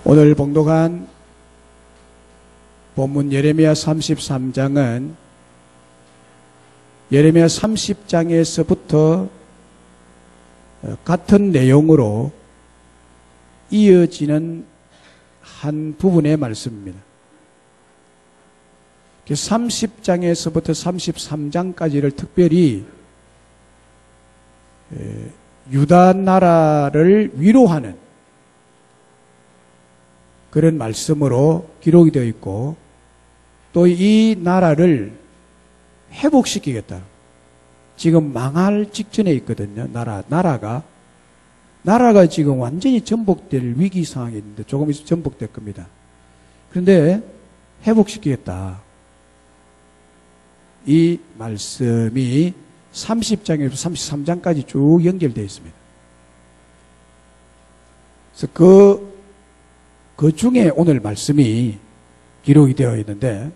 오늘 봉독한 본문 예레미야 33장은 예레미야 30장에서부터 같은 내용으로 이어지는 한 부분의 말씀입니다. 30장에서부터 33장까지를 특별히 유다 나라를 위로하는 그런 말씀으로 기록이 되어 있고, 또 이 나라를 회복시키겠다. 지금 망할 직전에 있거든요. 나라가 지금 완전히 전복될 위기 상황에 있는데 조금 있으면 전복될 겁니다. 그런데 회복시키겠다. 이 말씀이 30장에서 33장까지 쭉 연결되어 있습니다. 그래서 그 중에 오늘 말씀이 기록이 되어 있는데,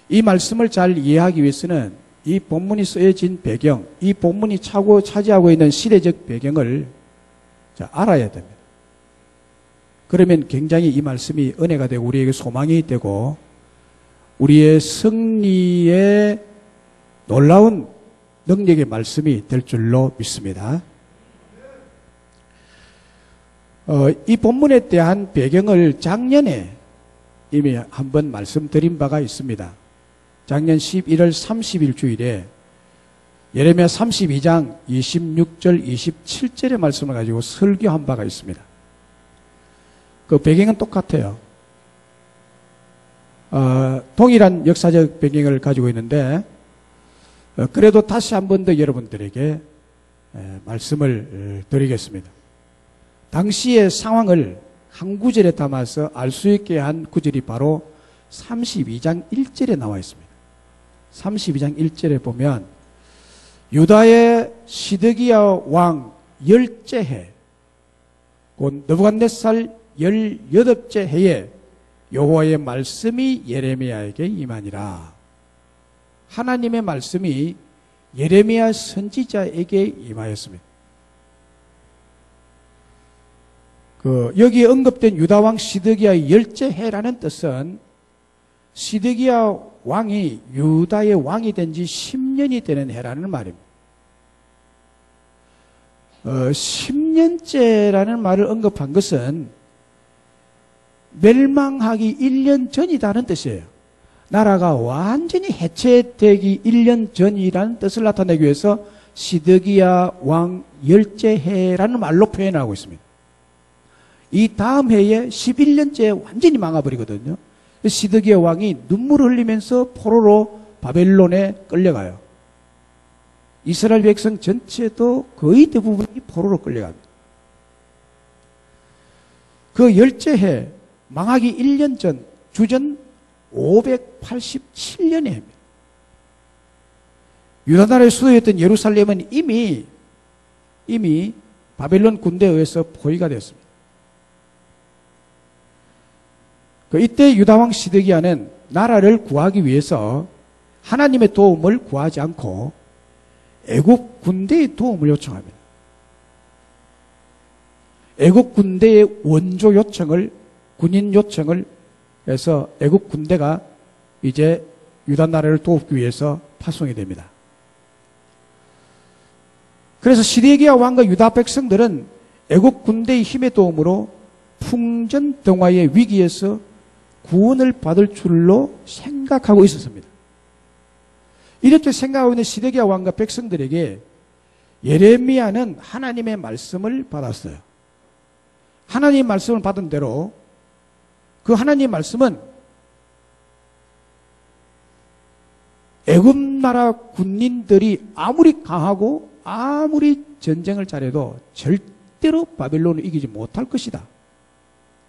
이 말씀을 잘 이해하기 위해서는 이 본문이 쓰여진 배경, 이 본문이 차지하고 있는 시대적 배경을 알아야 됩니다. 그러면 굉장히 이 말씀이 은혜가 되고 우리에게 소망이 되고 우리의 승리의 놀라운 능력의 말씀이 될 줄로 믿습니다. 이 본문에 대한 배경을 작년에 이미 한번 말씀드린 바가 있습니다. 작년 11월 30일 주일에 예레미야 32장 26절 27절의 말씀을 가지고 설교한 바가 있습니다. 그 배경은 똑같아요. 동일한 역사적 배경을 가지고 있는데, 그래도 다시 한 번 더 여러분들에게 말씀을 드리겠습니다. 당시의 상황을 한 구절에 담아서 알 수 있게 한 구절이 바로 32장 1절에 나와 있습니다. 32장 1절에 보면 유다의 시드기야 왕 10째 해, 곧 느부갓네살 18째 해에 여호와의 말씀이 예레미야에게 임하니라. 하나님의 말씀이 예레미야 선지자에게 임하였습니다. 여기에 언급된 유다왕 시드기야 10째 해라는 뜻은 시드기야 왕이 유다의 왕이 된 지 10년이 되는 해라는 말입니다. 10년째라는 말을 언급한 것은 멸망하기 1년 전이라는 뜻이에요. 나라가 완전히 해체되기 1년 전이라는 뜻을 나타내기 위해서 시드기야 왕 10째 해라는 말로 표현하고 있습니다. 이 다음 해에 11년째 완전히 망해버리거든요. 시드기야 왕이 눈물을 흘리면서 포로로 바벨론에 끌려가요. 이스라엘 백성 전체도 거의 대부분이 포로로 끌려갑니다. 그 10째 해, 망하기 1년 전, 주전 587년의 해입니다. 유다 나라의 수도였던 예루살렘은 이미 바벨론 군대에 의해서 포위가 되었습니다. 이때 유다왕 시드기야는 나라를 구하기 위해서 하나님의 도움을 구하지 않고 애국 군대의 도움을 요청합니다. 애국 군대의 원조 요청을, 군인 요청을 해서 애국 군대가 이제 유다 나라를 돕기 위해서 파송이 됩니다. 그래서 시드기야 왕과 유다 백성들은 애국 군대의 힘의 도움으로 풍전등화의 위기에서 구원을 받을 줄로 생각하고 있었습니다. 이렇게 생각하고 있는 시드기야 왕과 백성들에게 예레미야는 하나님의 말씀을 받았어요. 하나님의 말씀을 받은 대로 그 하나님의 말씀은 애굽 나라 군인들이 아무리 강하고 아무리 전쟁을 잘해도 절대로 바벨론을 이기지 못할 것이다.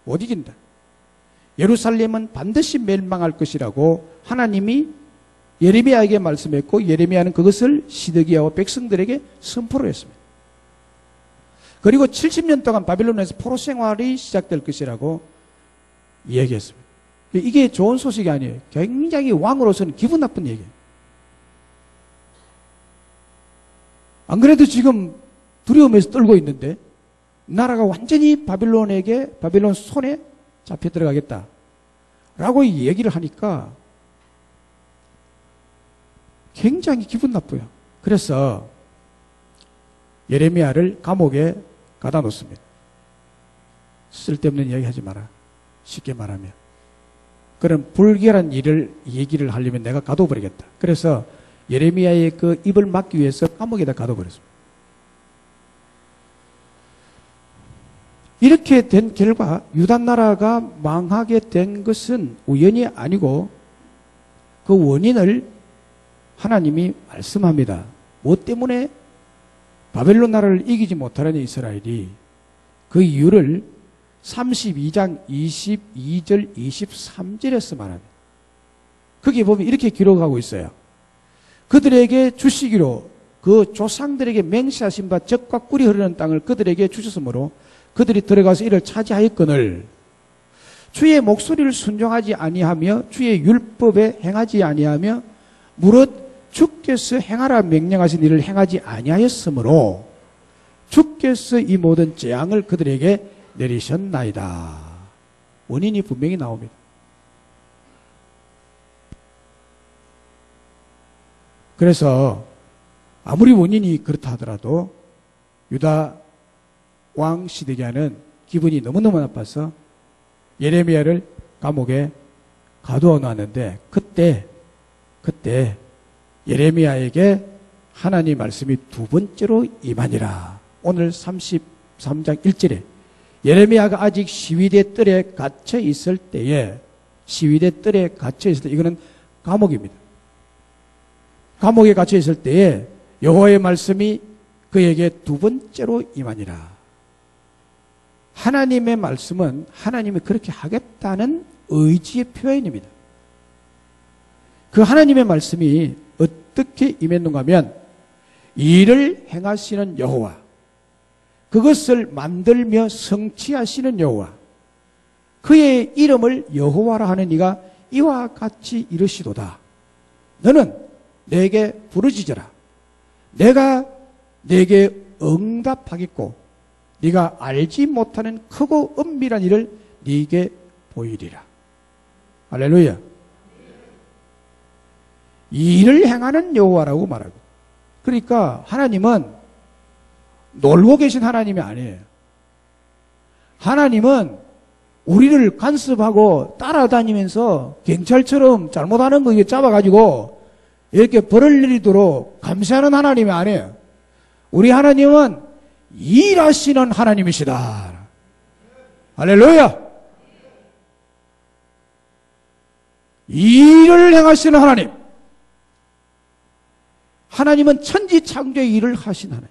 못 이긴다. 예루살렘은 반드시 멸망할 것이라고 하나님이 예레미야에게 말씀했고, 예레미야는 그것을 시드기야와 백성들에게 선포를 했습니다. 그리고 70년 동안 바벨론에서 포로 생활이 시작될 것이라고 얘기했습니다. 이게 좋은 소식이 아니에요. 굉장히 왕으로서는 기분 나쁜 얘기예요. 안 그래도 지금 두려움에서 떨고 있는데 나라가 완전히 바빌론 손에 잡혀 들어가겠다 라고 얘기를 하니까 굉장히 기분 나빠요. 그래서 예레미야를 감옥에 가다 놓습니다. 쓸데없는 이야기 하지 마라. 쉽게 말하면. 그런 불결한 얘기를 하려면 내가 가둬버리겠다. 그래서 예레미야의 그 입을 막기 위해서 감옥에다 가둬버렸습니다. 이렇게 된 결과 유다 나라가 망하게 된 것은 우연이 아니고 그 원인을 하나님이 말씀합니다. 뭐 때문에 바벨론 나라를 이기지 못하는 이스라엘이 그 이유를 32장 22절 23절에서 말합니다. 거기 보면 이렇게 기록하고 있어요. 그들에게 주시기로 그 조상들에게 맹세하신 바 젖과 꿀이 흐르는 땅을 그들에게 주셨으므로 그들이 들어가서 이를 차지하였거늘 주의 목소리를 순종하지 아니하며 주의 율법에 행하지 아니하며 무릇 주께서 행하라 명령하신 일을 행하지 아니하였으므로 주께서 이 모든 재앙을 그들에게 내리셨나이다. 원인이 분명히 나옵니다. 그래서 아무리 원인이 그렇다 하더라도 유다 왕 시드기야는 기분이 너무너무 나빠서 예레미야를 감옥에 가두어 놨는데 그때 예레미야에게 하나님 말씀이 두 번째로 임하니라. 오늘 33장 1절에 예레미야가 아직 시위대 뜰에 갇혀 있을 때에 이거는 감옥입니다. 감옥에 갇혀 있을 때에 여호와의 말씀이 그에게 두 번째로 임하니라. 하나님의 말씀은 하나님이 그렇게 하겠다는 의지의 표현입니다. 그 하나님의 말씀이 어떻게 임했는가 하면 일을 행하시는 여호와, 그것을 만들며 성취하시는 여호와, 그의 이름을 여호와라 하는 이가 이와 같이 이르시도다. 너는 내게 부르짖어라. 내가 내게 응답하겠고 네가 알지 못하는 크고 은밀한 일을 네게 보이리라. 할렐루야. 일을 행하는 여호와라고 말하고, 그러니까 하나님은 놀고 계신 하나님이 아니에요. 하나님은 우리를 간섭하고 따라다니면서 경찰처럼 잘못하는 거 잡아가지고 이렇게 벌을 내리도록 감시하는 하나님이 아니에요. 우리 하나님은 일하시는 하나님이시다. 할렐루야. 일을 행하시는 하나님. 하나님은 천지창조의 일을 하신 하나님.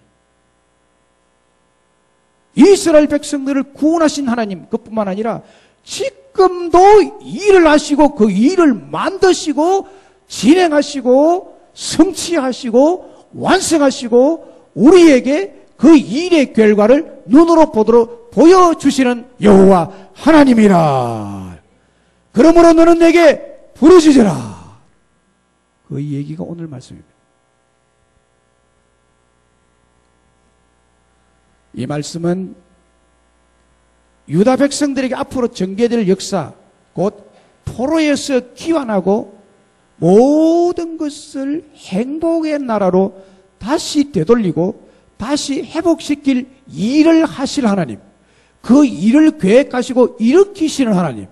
이스라엘 백성들을 구원하신 하나님, 그뿐만 아니라 지금도 일을 하시고 그 일을 만드시고 진행하시고 성취하시고 완성하시고 우리에게 그 일의 결과를 눈으로 보도록 보여주시는 여호와 하나님이라. 그러므로 너는 내게 부르짖어라. 그 얘기가 오늘 말씀입니다. 이 말씀은 유다 백성들에게 앞으로 전개될 역사, 곧 포로에서 귀환하고 모든 것을 행복의 나라로 다시 되돌리고 다시 회복시킬 일을 하실 하나님, 그 일을 계획하시고 일으키시는 하나님,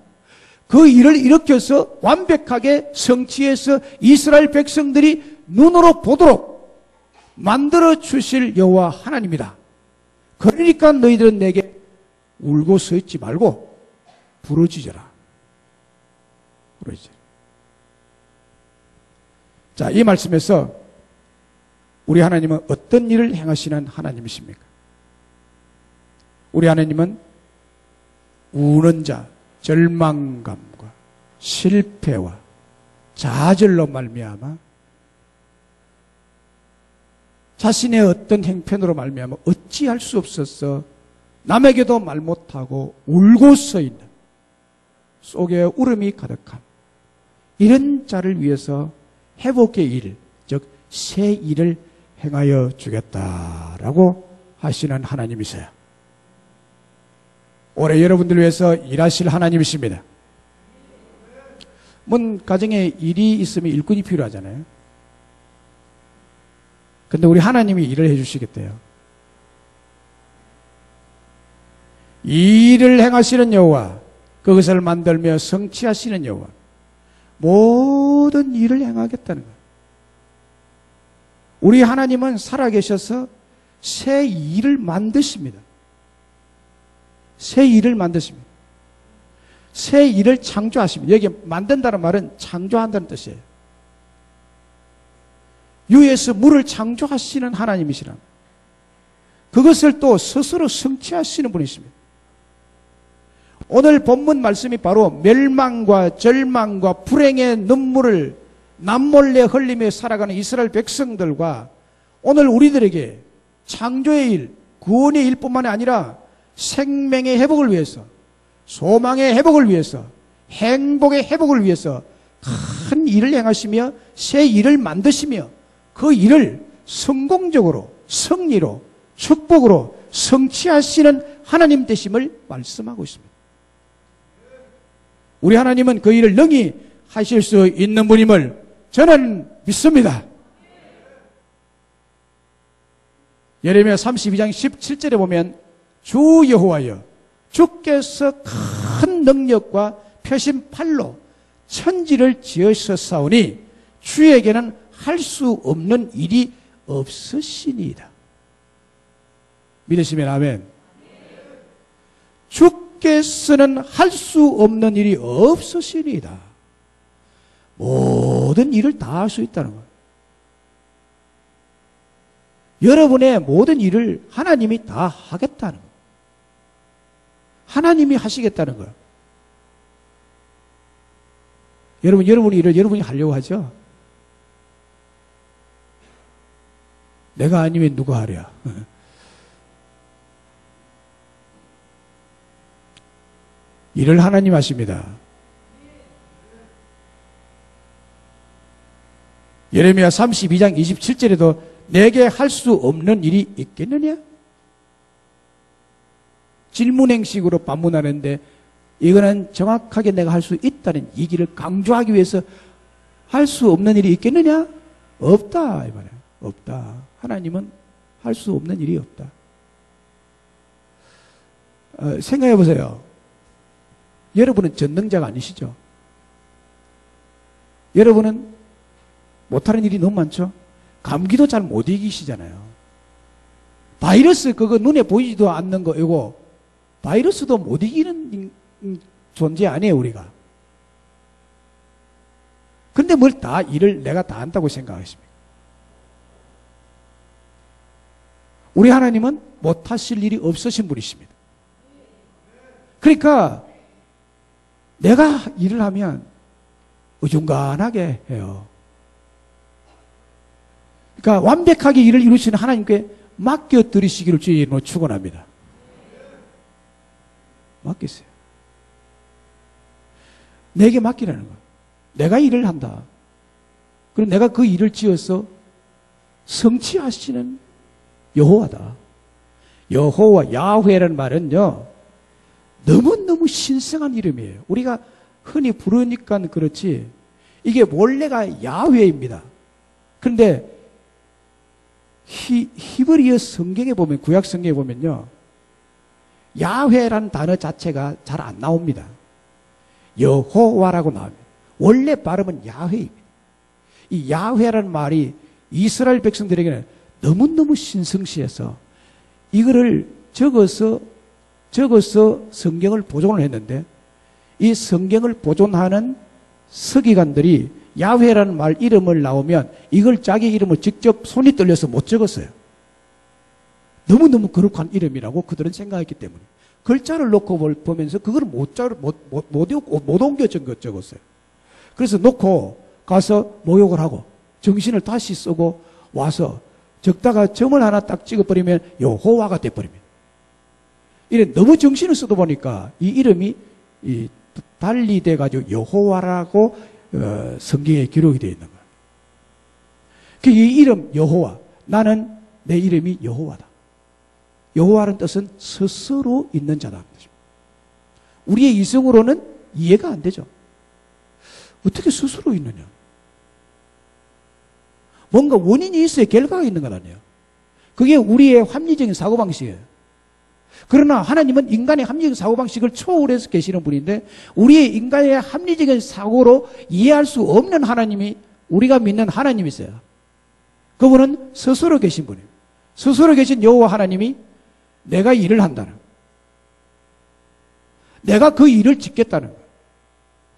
그 일을 일으켜서 완벽하게 성취해서 이스라엘 백성들이 눈으로 보도록 만들어 주실 여호와 하나님이다. 그러니까 너희들은 내게 울고 서 있지 말고 부르짖어라. 부르짖어라. 자, 이 말씀에서 우리 하나님은 어떤 일을 행하시는 하나님이십니까? 우리 하나님은 우는 자, 절망감과 실패와 좌절로 말미암아 자신의 어떤 행편으로 말미암아 어찌할 수 없어서 남에게도 말 못하고 울고 서 있는, 속에 울음이 가득한 이런 자를 위해서 회복의 일, 즉 새 일을 행하여 주겠다라고 하시는 하나님이세요. 올해 여러분들을 위해서 일하실 하나님이십니다. 가정에 일이 있으면 일꾼이 필요하잖아요. 근데 우리 하나님이 일을 해주시겠대요. 일을 행하시는 여호와, 그것을 만들며 성취하시는 여호와, 모든 일을 행하겠다는 거예요. 우리 하나님은 살아계셔서 새 일을 만드십니다. 새 일을 만드십니다. 새 일을 창조하십니다. 여기 만든다는 말은 창조한다는 뜻이에요. 유에서 물을 창조하시는 하나님이시라. 그것을 또 스스로 성취하시는 분이십니다. 오늘 본문 말씀이 바로 멸망과 절망과 불행의 눈물을 남몰래 흘리며 살아가는 이스라엘 백성들과 오늘 우리들에게 창조의 일, 구원의 일뿐만 아니라 생명의 회복을 위해서, 소망의 회복을 위해서, 행복의 회복을 위해서 큰 일을 행하시며 새 일을 만드시며 그 일을 성공적으로, 승리로, 축복으로 성취하시는 하나님 되심을 말씀하고 있습니다. 우리 하나님은 그 일을 능히 하실 수 있는 분임을 저는 믿습니다. 예레미야 32장 17절에 보면 주 여호와여, 주께서 큰 능력과 표심 팔로 천지를 지으셨사오니 주에게는 할 수 없는 일이 없으시니이다. 믿으시면 아멘. 주께서는 할 수 없는 일이 없으시니이다. 모든 일을 다 할 수 있다는 거예요. 여러분의 모든 일을 하나님이 다 하겠다는 거예요. 하나님이 하시겠다는 거예요. 여러분 일을 여러분이 하려고 하죠? 내가 아니면 누가 하랴? 일을 하나님 하십니다. 예레미야 32장 27절에도 내게 할 수 없는 일이 있겠느냐? 질문행식으로 반문하는데 이거는 정확하게 내가 할 수 있다는 얘기를 강조하기 위해서 할 수 없는 일이 있겠느냐? 없다 이 말이에요. 없다. 하나님은 할 수 없는 일이 없다. 생각해 보세요. 여러분은 전능자가 아니시죠? 여러분은 못하는 일이 너무 많죠? 감기도 잘 못 이기시잖아요. 바이러스 그거 눈에 보이지도 않는 거 이거 바이러스도 못 이기는 존재 아니에요 우리가. 근데 뭘 다 일을 내가 다 한다고 생각하십니까? 우리 하나님은 못하실 일이 없으신 분이십니다. 그러니까 내가 일을 하면 어중간하게 해요. 그러니까 완벽하게 일을 이루시는 하나님께 맡겨드리시기를 주의 이름으로 축원합니다. 맡기세요. 내게 맡기라는 거야. 내가 일을 한다. 그럼 내가 그 일을 지어서 성취하시는 여호와다. 여호와, 야훼라는 말은요, 너무너무 신성한 이름이에요. 우리가 흔히 부르니까 그렇지, 이게 원래가 야훼입니다. 그런데 히브리어 성경에 보면, 구약 성경에 보면요, 야훼라는 단어 자체가 잘 안 나옵니다. 여호와라고 나옵니다. 원래 발음은 야훼입니다. 이 야훼라는 말이 이스라엘 백성들에게는 너무너무 신성시해서 이거를 적어서 성경을 보존을 했는데, 이 성경을 보존하는 서기관들이 야훼라는 말 이름을 나오면 이걸 자기 이름을 직접 손이 떨려서 못 적었어요. 너무너무 거룩한 이름이라고 그들은 생각했기 때문에 글자를 놓고 보면서 그걸 못 옮겨 적었어요. 그래서 놓고 가서 모욕을 하고 정신을 다시 쓰고 와서 적다가 점을 하나 딱 찍어버리면 여호와가 돼버립니다. 이래 너무 정신을 쓰다 보니까 이 이름이 달리 돼가지고 여호와라고 성경에 기록이 되어 있는 거예요. 이 이름 여호와, 나는 내 이름이 여호와다. 여호와라는 뜻은 스스로 있는 자다. 우리의 이성으로는 이해가 안 되죠. 어떻게 스스로 있느냐? 뭔가 원인이 있어야 결과가 있는 것 아니에요. 그게 우리의 합리적인 사고방식이에요. 그러나 하나님은 인간의 합리적인 사고방식을 초월해서 계시는 분인데 우리의 인간의 합리적인 사고로 이해할 수 없는 하나님이 우리가 믿는 하나님이세요. 그분은 스스로 계신 분이에요. 스스로 계신 여호와 하나님이 내가 일을 한다는 거예요. 내가 그 일을 짓겠다는 거예요.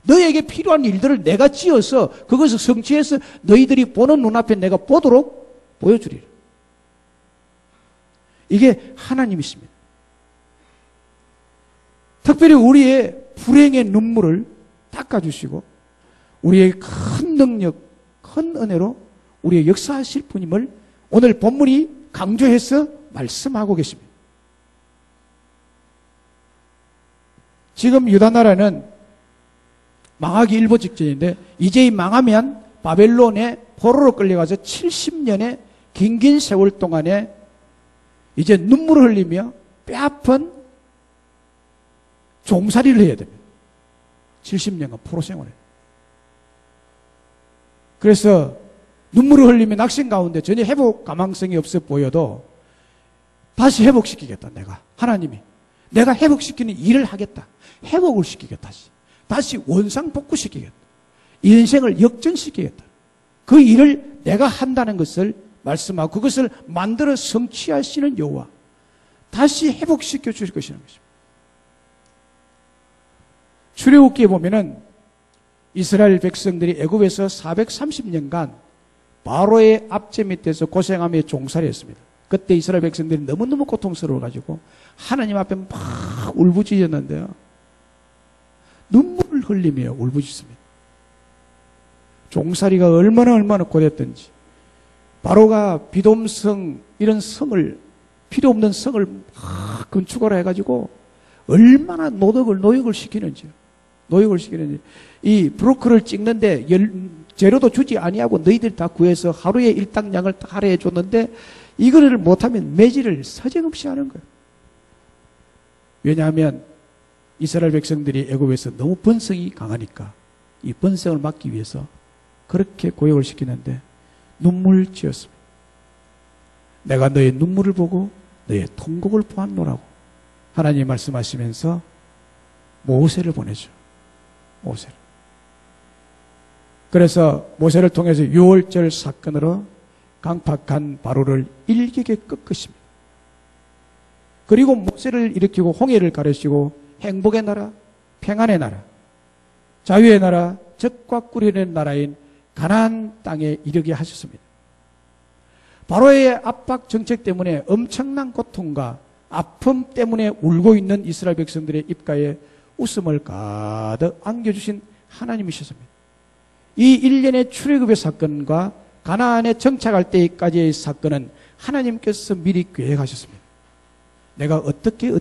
너에게 필요한 일들을 내가 지어서 그것을 성취해서 너희들이 보는 눈앞에 내가 보도록 보여주리라. 이게 하나님이십니다. 특별히 우리의 불행의 눈물을 닦아주시고 우리의 큰 능력, 큰 은혜로 우리의 역사하실 분임을 오늘 본문이 강조해서 말씀하고 계십니다. 지금 유다 나라는 망하기 일보 직전인데 이제 망하면 바벨론의 포로로 끌려가서 70년의 긴 세월 동안에 이제 눈물을 흘리며 뼈아픈 종살이를 해야 됩니다. 70년간 포로 생활에. 그래서 눈물을 흘리며 낙심 가운데 전혀 회복 가망성이 없어 보여도 다시 회복시키겠다. 내가 하나님이 내가 회복시키는 일을 하겠다. 회복을 시키겠다. 다시 원상복구시키겠다. 인생을 역전시키겠다. 그 일을 내가 한다는 것을 말씀하고 그것을 만들어 성취하시는 여호와 다시 회복시켜 주실 것이라는 것입니다. 출애굽기에 보면은 이스라엘 백성들이 애굽에서 430년간 바로의 압제 밑에서 고생하며 종살이했습니다. 그때 이스라엘 백성들이 너무너무 고통스러워가지고 하나님 앞에 막 울부짖었는데요. 눈물을 흘리며 울부짖습니다. 종살이가 얼마나 고됐던지 바로가 비돔성 이런 성을 필요 없는 성을 막 건축하라 해가지고 얼마나 노역을 시키는지 이 브로커를 찍는데 재료도 주지 아니하고 너희들이 다 구해서 하루에 일당량을 다 할애해 줬는데 이거를 못하면 매질을 서정없이 하는 거예요. 왜냐하면 이스라엘 백성들이 애굽에서 너무 번성이 강하니까 이 번성을 막기 위해서 그렇게 고역을 시키는데 눈물 지었습니다. 내가 너의 눈물을 보고 너의 통곡을 보았노라고 하나님이 말씀하시면서 모세를 보내죠. 모세를. 그래서 모세를 통해서 유월절 사건으로 강팍한 바로를 일격에 꺾으십니다. 그리고 모세를 일으키고 홍해를 가르시고 행복의 나라, 평안의 나라, 자유의 나라, 적과 꿀이는 나라인 가나안 땅에 이르게 하셨습니다. 바로의 압박 정책 때문에 엄청난 고통과 아픔 때문에 울고 있는 이스라엘 백성들의 입가에 웃음을 가득 안겨주신 하나님이셨습니다. 이 일련의 출애굽의 사건과 가나안에 정착할 때까지의 사건은 하나님께서 미리 계획하셨습니다. 내가 어떻게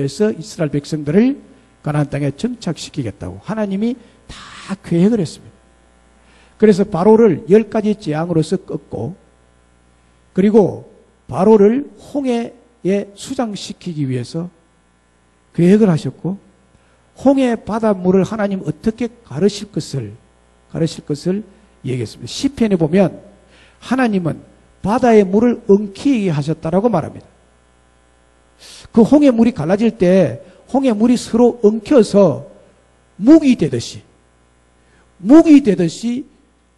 해서 이스라엘 백성들을 가나안 땅에 정착시키겠다고 하나님이 다 계획을 했습니다. 그래서 바로를 10가지 재앙으로서 꺾고 그리고 바로를 홍해에 수장시키기 위해서 계획을 하셨고 홍해 바닷물을 하나님 어떻게 가르실 것을 얘기했습니다. 시편에 보면 하나님은 바다의 물을 엉키게 하셨다라고 말합니다. 그 홍해 물이 갈라질 때 홍해 물이 서로 엉켜서 묵이 되듯이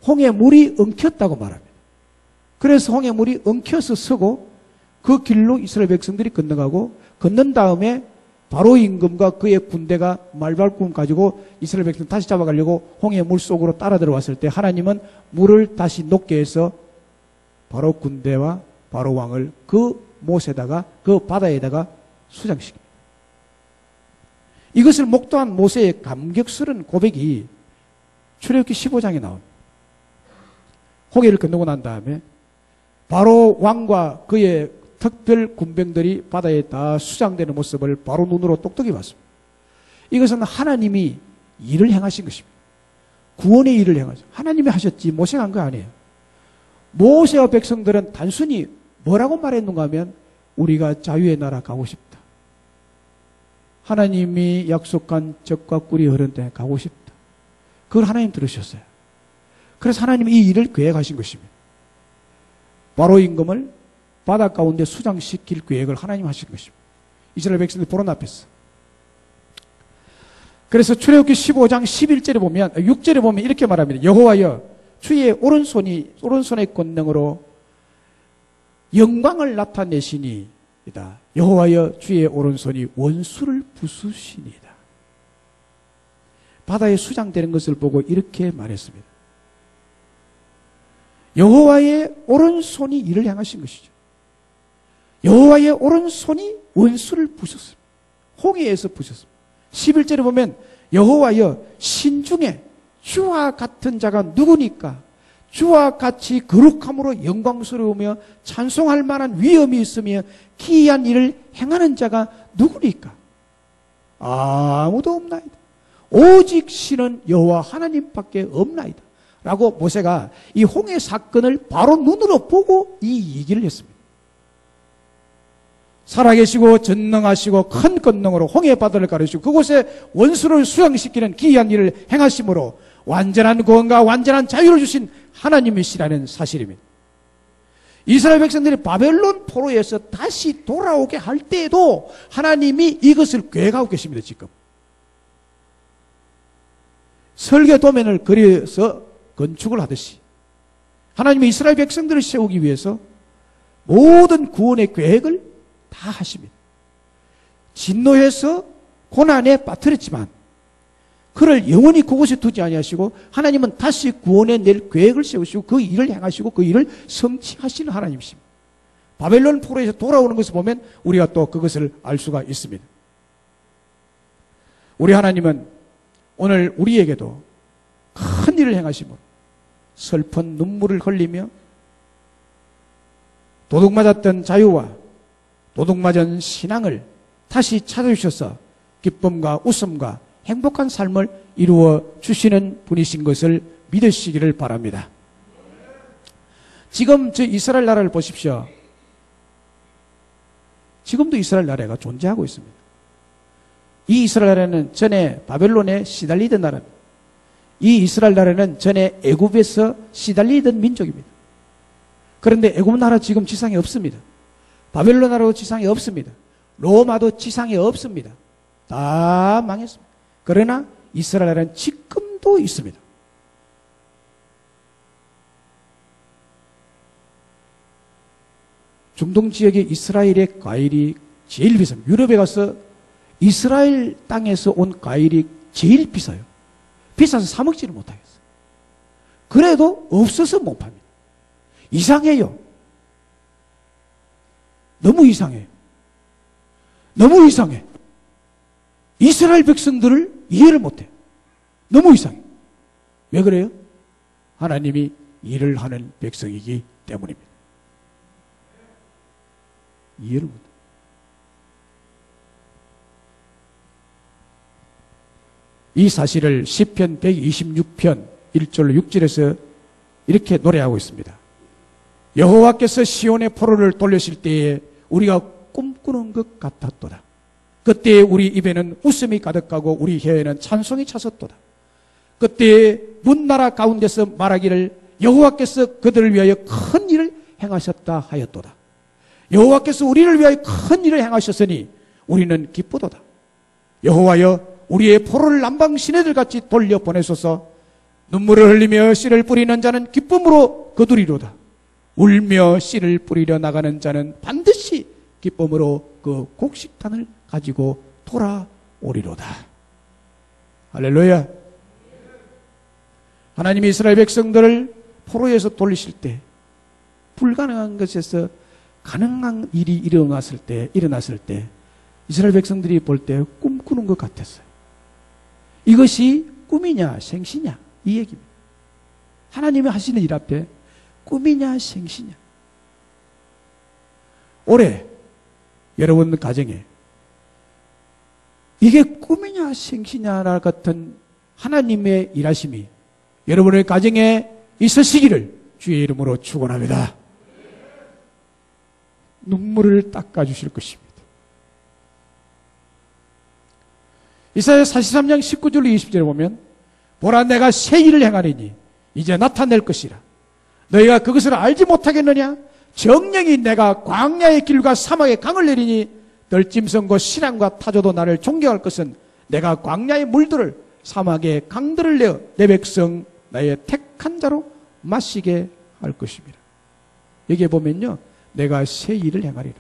홍해 물이 엉켰다고 말합니다. 그래서 홍해 물이 엉켜서 서고 그 길로 이스라엘 백성들이 건너가고 건넌 다음에 바로 임금과 그의 군대가 말발꿈 가지고 이스라엘 백성 다시 잡아가려고 홍해 물 속으로 따라 들어왔을 때 하나님은 물을 다시 녹게 해서 바로 군대와 바로 왕을 그 못에다가 그 바다에다가 수장시킵니다. 이것을 목도한 모세의 감격스러운 고백이 출애굽기 15장에 나옵니다. 홍해를 건너고 난 다음에 바로 왕과 그의 특별 군병들이 바다에 다 수장되는 모습을 바로 눈으로 똑똑히 봤습니다. 이것은 하나님이 일을 행하신 것입니다. 구원의 일을 행하죠. 하나님이 하셨지 모세가 한 거 아니에요. 모세와 백성들은 단순히 뭐라고 말했는가 하면 우리가 자유의 나라 가고 싶다. 하나님이 약속한 젖과 꿀이 흐르는 땅에 가고 싶다. 그걸 하나님 들으셨어요. 그래서 하나님이 이 일을 계획하신 것입니다. 바로 임금을 바다 가운데 수장시킬 계획을 하나님 하신 것입니다. 이스라엘 백성들 보러 앞에서. 그래서 출애굽기 15장 11절에 보면 6절에 보면 이렇게 말합니다. 여호와여 주의 오른손의 권능으로 영광을 나타내시니이다. 여호와여 주의 오른손이 원수를 부수시니이다. 바다에 수장되는 것을 보고 이렇게 말했습니다. 여호와의 오른손이 이를 향하신 것이죠. 여호와의 오른손이 원수를 부셨습니다. 홍해에서 부셨습니다. 11절에 보면 여호와여 신중에 주와 같은 자가 누구니까? 주와 같이 거룩함으로 영광스러우며 찬송할 만한 위엄이 있으며 기이한 일을 행하는 자가 누구니까? 아무도 없나이다. 오직 신은 여호와 하나님밖에 없나이다. 라고 모세가 이 홍해 사건을 바로 눈으로 보고 이 얘기를 했습니다. 살아계시고 전능하시고 큰 권능으로 홍해 바다를 가르치고 그곳에 원수를 수양시키는 기이한 일을 행하심으로 완전한 구원과 완전한 자유를 주신 하나님이시라는 사실입니다. 이스라엘 백성들이 바벨론 포로에서 다시 돌아오게 할 때에도 하나님이 이것을 계획하고 계십니다. 지금 설계 도면을 그려서 건축을 하듯이 하나님이 이스라엘 백성들을 세우기 위해서 모든 구원의 계획을 다 하십니다. 진노해서 고난에 빠뜨렸지만 그를 영원히 그곳에 두지 아니하시고 하나님은 다시 구원해 낼 계획을 세우시고 그 일을 행하시고 그 일을 성취하시는 하나님이십니다. 바벨론 포로에서 돌아오는 것을 보면 우리가 또 그것을 알 수가 있습니다. 우리 하나님은 오늘 우리에게도 큰 일을 행하시므로 슬픈 눈물을 흘리며 도둑맞았던 자유와 도둑맞은 신앙을 다시 찾아주셔서 기쁨과 웃음과 행복한 삶을 이루어 주시는 분이신 것을 믿으시기를 바랍니다. 지금 저 이스라엘 나라를 보십시오. 지금도 이스라엘 나라가 존재하고 있습니다. 이 이스라엘 나라는 전에 바벨론에 시달리던 나라입니다. 이 이스라엘 나라는 전에 애굽에서 시달리던 민족입니다. 그런데 애굽 나라 지금 지상에 없습니다. 바벨론 나라도 지상에 없습니다. 로마도 지상에 없습니다. 다 망했습니다. 그러나 이스라엘 나라는 지금도 있습니다. 중동 지역의 이스라엘의 과일이 제일 비쌉니다. 유럽에 가서 이스라엘 땅에서 온 과일이 제일 비싸요. 비싸서 사 먹지를 못하겠어요. 그래도 없어서 못 팝니다. 이상해요. 너무 이상해요. 너무 이상해. 이스라엘 백성들을 이해를 못해요. 너무 이상해. 왜 그래요? 하나님이 일을 하는 백성이기 때문입니다. 이해를 못해요. 이 사실을 시편 126편 1절로 6절에서 이렇게 노래하고 있습니다. 여호와께서 시온의 포로를 돌리실 때에 우리가 꿈꾸는 것 같았도다. 그때 우리 입에는 웃음이 가득하고 우리 혀에는 찬송이 찼었도다. 그때 문나라 가운데서 말하기를 여호와께서 그들을 위하여 큰 일을 행하셨다 하였도다. 여호와께서 우리를 위하여 큰 일을 행하셨으니 우리는 기쁘도다. 여호와여 우리의 포로를 남방 시내들같이 돌려보내소서. 눈물을 흘리며 씨를 뿌리는 자는 기쁨으로 거두리로다. 울며 씨를 뿌리려 나가는 자는 반드시 기쁨으로 그 곡식단을 가지고 돌아오리로다. 할렐루야. 하나님이 이스라엘 백성들을 포로에서 돌리실 때 불가능한 것에서 가능한 일이 일어났을 때 이스라엘 백성들이 볼 때 꿈꾸는 것 같았어요. 이것이 꿈이냐 생시냐 이 얘기입니다. 하나님이 하시는 일 앞에 꿈이냐 생시냐. 올해 여러분 가정에 이게 꿈이냐 생시냐 같은 하나님의 일하심이 여러분의 가정에 있으시기를 주의 이름으로 축원합니다. 눈물을 닦아주실 것입니다. 이사야 43장 19절 20절에 보면 보라 내가 새 일을 행하리니 이제 나타낼 것이라. 너희가 그것을 알지 못하겠느냐? 정령이 내가 광야의 길과 사막의 강을 내리니 널짐승과 신앙과 타조도 나를 존경할 것은 내가 광야의 물들을 사막의 강들을 내어 내 백성 나의 택한 자로 마시게 할 것입니다. 여기에 보면요, 내가 새 일을 행하리라.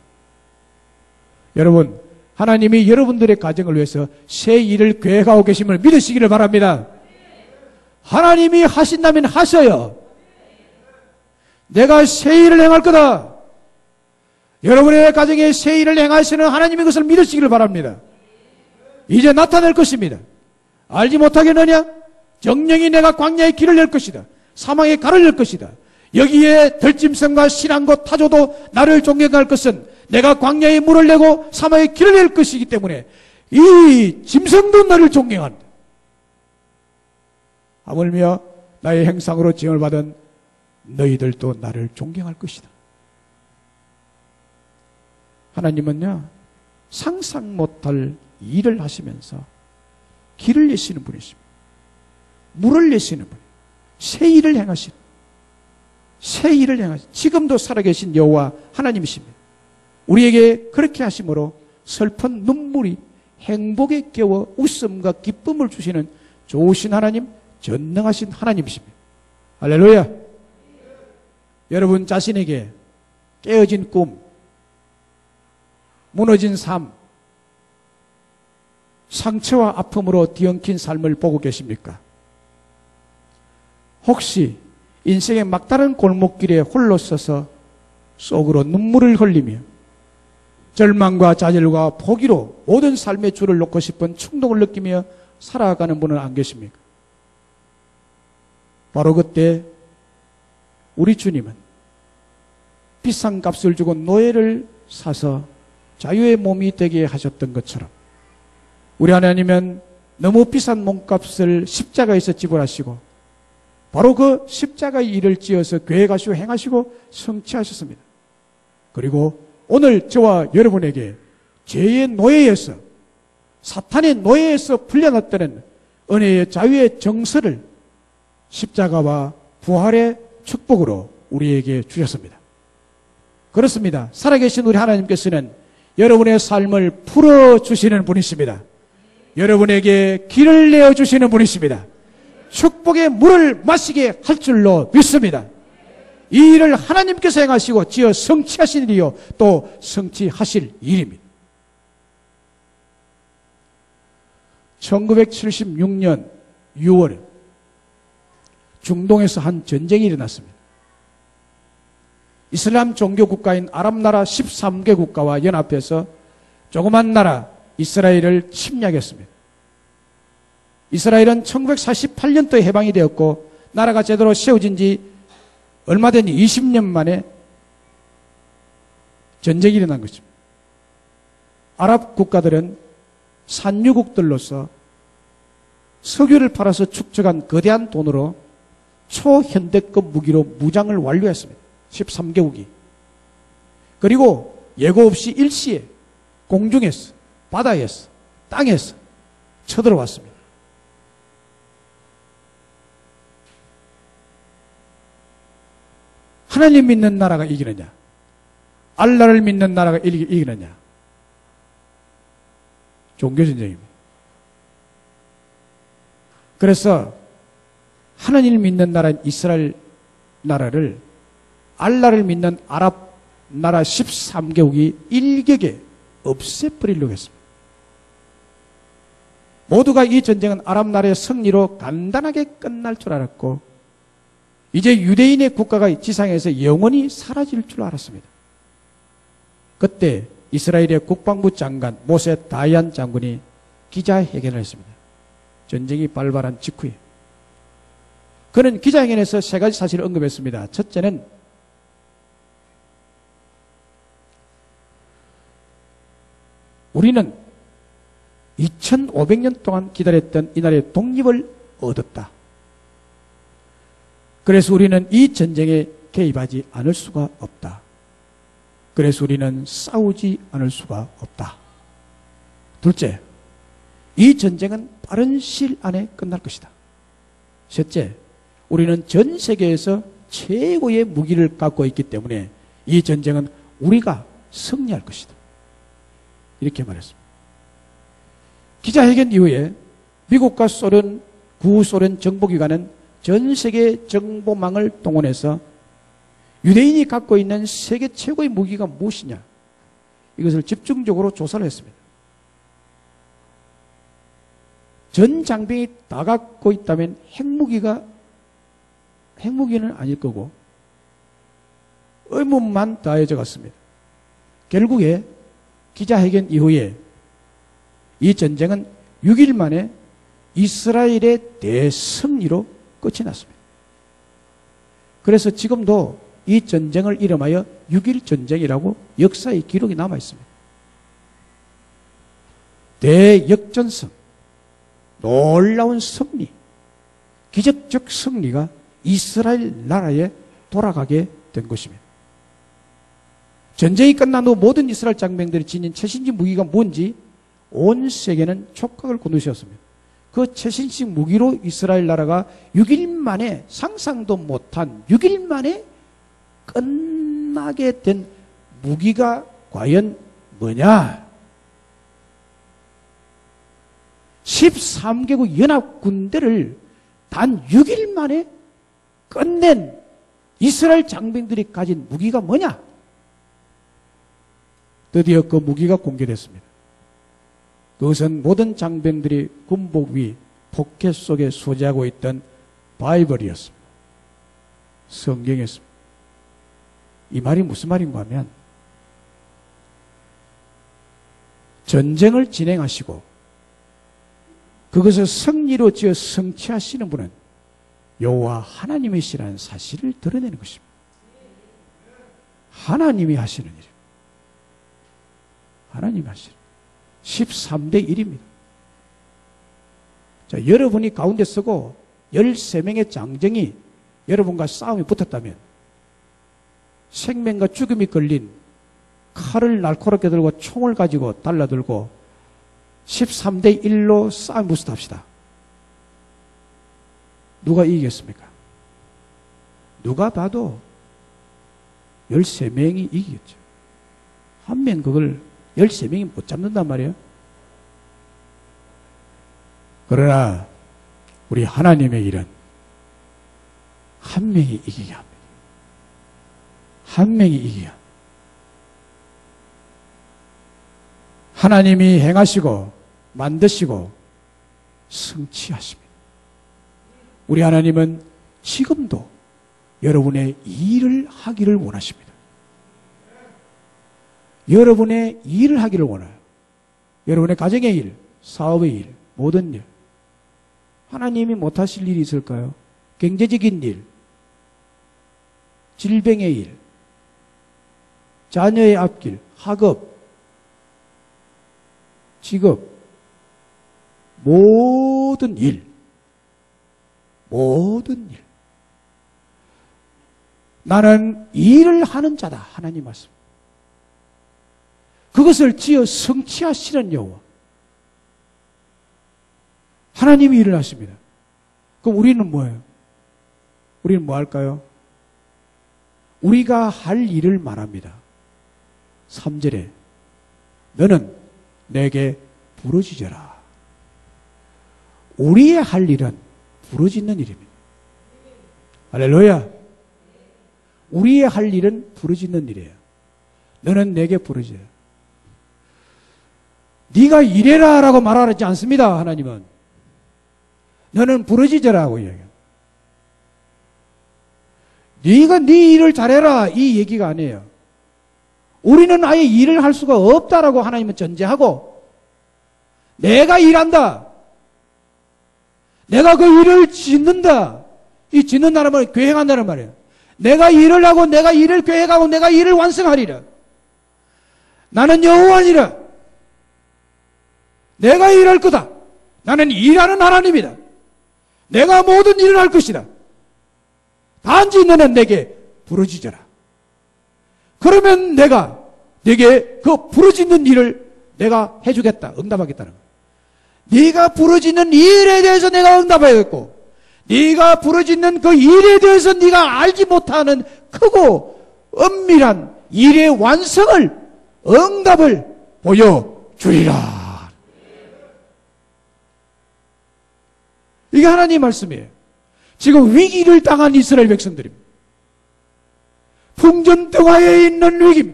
여러분, 하나님이 여러분들의 가정을 위해서 새 일을 계획하고 계심을 믿으시기를 바랍니다. 하나님이 하신다면 하셔요. 내가 새 일을 행할 거다. 여러분의 가정에 새 일을 행하시는 하나님의 것을 믿으시기를 바랍니다. 이제 나타낼 것입니다. 알지 못하겠느냐? 정령이 내가 광야의 길을 낼 것이다. 사망의 가를 낼 것이다. 여기에 들짐승과 신앙과 타조도 나를 존경할 것은 내가 광야의 물을 내고 사막의 길을 낼 것이기 때문에 이 짐승도 나를 존경한다. 하물며 나의 행상으로 징을 받은 너희들도 나를 존경할 것이다. 하나님은요, 상상 못할 일을 하시면서 길을 내시는 분이십니다. 물을 내시는 분, 새 일을 행하시는, 새 일을 행하시는, 지금도 살아계신 여호와 하나님이십니다. 우리에게 그렇게 하심으로 슬픈 눈물이 행복에 깨워 웃음과 기쁨을 주시는 좋으신 하나님, 전능하신 하나님이십니다. 할렐루야. 여러분 자신에게 깨어진 꿈, 무너진 삶, 상처와 아픔으로 뒤엉킨 삶을 보고 계십니까? 혹시 인생의 막다른 골목길에 홀로 서서 속으로 눈물을 흘리며 절망과 좌절과 포기로 모든 삶의 줄을 놓고 싶은 충동을 느끼며 살아가는 분은 안 계십니까? 바로 그때 우리 주님은 비싼 값을 주고 노예를 사서 자유의 몸이 되게 하셨던 것처럼 우리 하나님은 너무 비싼 몸값을 십자가에서 지불하시고 바로 그 십자가의 일을 지어서 계획하시고 행하시고 성취하셨습니다. 그리고 오늘 저와 여러분에게 죄의 노예에서, 사탄의 노예에서 풀려났다는 은혜의 자유의 정서를 십자가와 부활의 축복으로 우리에게 주셨습니다. 그렇습니다. 살아계신 우리 하나님께서는 여러분의 삶을 풀어주시는 분이십니다. 여러분에게 길을 내어주시는 분이십니다. 축복의 물을 마시게 할 줄로 믿습니다. 이 일을 하나님께서 행하시고 지어 성취하신 일이요 또 성취하실 일입니다. 1976년 6월 중동에서 한 전쟁이 일어났습니다. 이슬람 종교 국가인 아랍나라 13개 국가와 연합해서 조그만 나라 이스라엘을 침략했습니다. 이스라엘은 1948년도에 해방이 되었고 나라가 제대로 세워진 지 얼마 된 20년 만에 전쟁이 일어난 것입니다. 아랍 국가들은 산유국들로서 석유를 팔아서 축적한 거대한 돈으로 초현대급 무기로 무장을 완료했습니다. 13개국이. 그리고 예고 없이 일시에 공중에서, 바다에서, 땅에서 쳐들어왔습니다. 하나님 믿는 나라가 이기느냐? 알라를 믿는 나라가 이기느냐? 종교전쟁입니다. 그래서 하나님을 믿는 나라인 이스라엘 나라를 알라를 믿는 아랍 나라 13개국이 일격에 없애버리려고 했습니다. 모두가 이 전쟁은 아랍 나라의 승리로 간단하게 끝날 줄 알았고 이제 유대인의 국가가 지상에서 영원히 사라질 줄 알았습니다. 그때 이스라엘의 국방부 장관 모세 다얀 장군이 기자회견을 했습니다. 전쟁이 발발한 직후에. 그는 기자회견에서 세 가지 사실을 언급했습니다. 첫째는 우리는 2500년 동안 기다렸던 이 나라의 독립을 얻었다. 그래서 우리는 이 전쟁에 개입하지 않을 수가 없다. 그래서 우리는 싸우지 않을 수가 없다. 둘째, 이 전쟁은 빠른 시일 안에 끝날 것이다. 셋째, 우리는 전 세계에서 최고의 무기를 갖고 있기 때문에 이 전쟁은 우리가 승리할 것이다. 이렇게 말했습니다. 기자회견 이후에 미국과 소련, 구소련 정보기관은 전 세계 정보망을 동원해서 유대인이 갖고 있는 세계 최고의 무기가 무엇이냐, 이것을 집중적으로 조사를 했습니다. 전 장병이 다 갖고 있다면 핵무기는 아닐 거고 의문만 더해져 갔습니다. 결국에 기자회견 이후에 이 전쟁은 6일 만에 이스라엘의 대승리로 끝이 났습니다. 그래서 지금도 이 전쟁을 이름하여 6.1 전쟁이라고 역사의 기록이 남아 있습니다. 대역전승, 놀라운 승리, 기적적 승리가 이스라엘 나라에 돌아가게 된 것입니다. 전쟁이 끝난 후 모든 이스라엘 장병들이 지닌 최신식 무기가 뭔지 온 세계는 촉각을 곤두세웠습니다. 그 최신식 무기로 이스라엘 나라가 6일 만에, 상상도 못한 6일 만에 끝나게 된 무기가 과연 뭐냐? 13개국 연합군대를 단 6일 만에 끝낸 이스라엘 장병들이 가진 무기가 뭐냐? 드디어 그 무기가 공개됐습니다. 그것은 모든 장병들이 군복 위 포켓 속에 소지하고 있던 바이블이었습니다. 성경이었습니다. 이 말이 무슨 말인가 하면, 전쟁을 진행하시고 그것을 승리로 지어 성취하시는 분은 여호와 하나님이시라는 사실을 드러내는 것입니다. 하나님이 하시는 일입니다. 하나님이 하시는 13대 1입니다. 자, 여러분이 가운데 서고 13명의 장정이 여러분과 싸움이 붙었다면 생명과 죽음이 걸린 칼을 날카롭게 들고 총을 가지고 달라들고 13대 1로 싸움이 붙었합시다. 누가 이기겠습니까? 누가 봐도 13명이 이기겠죠. 한 명 그걸 13명이 못 잡는단 말이에요. 그러나 우리 하나님의 일은 한 명이 이기게 합니다. 한 명이 이기게 합니다. 하나님이 행하시고 만드시고 성취하십니다. 우리 하나님은 지금도 여러분의 일을 하기를 원하십니다. 여러분의 일을 하기를 원해요. 여러분의 가정의 일, 사업의 일, 모든 일. 하나님이 못하실 일이 있을까요? 경제적인 일, 질병의 일, 자녀의 앞길, 학업, 직업, 모든 일, 모든 일. 나는 일을 하는 자다. 하나님 말씀. 그것을 지어 성취하시는 여호와. 하나님이 일을 하십니다. 그럼 우리는 뭐예요? 우리는 뭐 할까요? 우리가 할 일을 말합니다. 3절에 너는 내게 부르짖어라. 우리의 할 일은 부르짖는 일입니다. 할렐루야. 우리의 할 일은 부르짖는 일이에요. 너는 내게 부르짖어라. 네가 이래라 라고 말하지 않습니다. 하나님은. 너는 부르짖어라고 이야기해요. 네가 네 일을 잘해라 이 얘기가 아니에요. 우리는 아예 일을 할 수가 없다라고 하나님은 전제하고 내가 일한다. 내가 그 일을 짓는다. 이 짓는다는 말은 계획한다는 말이에요. 내가 일을 하고 내가 일을 계획하고 내가 일을 완성하리라. 나는 여호와니라. 내가 일할 거다. 나는 일하는 하나님이다. 내가 모든 일을 할 것이다. 단지 너는 내게 부르짖어라. 그러면 내가 내게 그 부르짖는 일을 내가 해주겠다. 응답하겠다는 거예요. 네가 부르짖는 일에 대해서 내가 응답하겠고, 네가 부르짖는 그 일에 대해서 네가 알지 못하는 크고 엄밀한 일의 완성을, 응답을 보여주리라. 이게 하나님의 말씀이에요. 지금 위기를 당한 이스라엘 백성들입니다. 풍전등화에 있는 위기.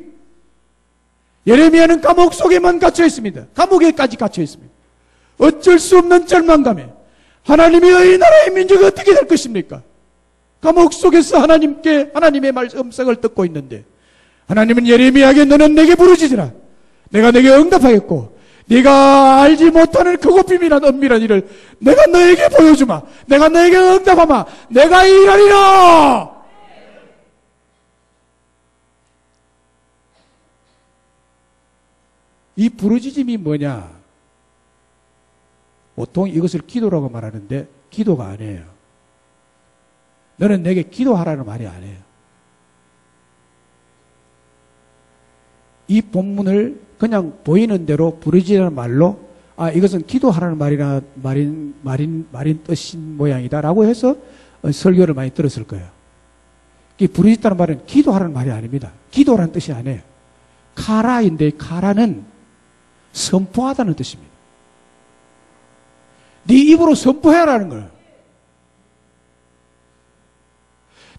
예레미야는 감옥 속에만 갇혀 있습니다. 감옥에까지 갇혀 있습니다. 어쩔 수 없는 절망감에 하나님이 이 나라의 민족이 어떻게 될 것입니까? 감옥 속에서 하나님의 음성을 듣고 있는데, 하나님은 예레미야에게 너는 내게 부르짖으라. 내가 내게 응답하겠고, 네가 알지 못하는 크고 비밀한 엄밀한 일을 내가 너에게 보여주마. 내가 너에게 응답하마. 내가 일하리라. 이 부르짖음이 뭐냐? 보통 이것을 기도라고 말하는데 기도가 아니에요. 너는 내게 기도하라는 말이 아니에요. 이 본문을 그냥 보이는 대로 부르짖으라는 말로, 아, 이것은 기도하라는 말인 뜻인 모양이다라고 해서 설교를 많이 들었을 거예요. 이 부르짖다는 말은 기도하라는 말이 아닙니다. 기도라는 뜻이 아니에요. 카라인데, 카라는 선포하다는 뜻입니다. 네 입으로 선포해라는 거예요.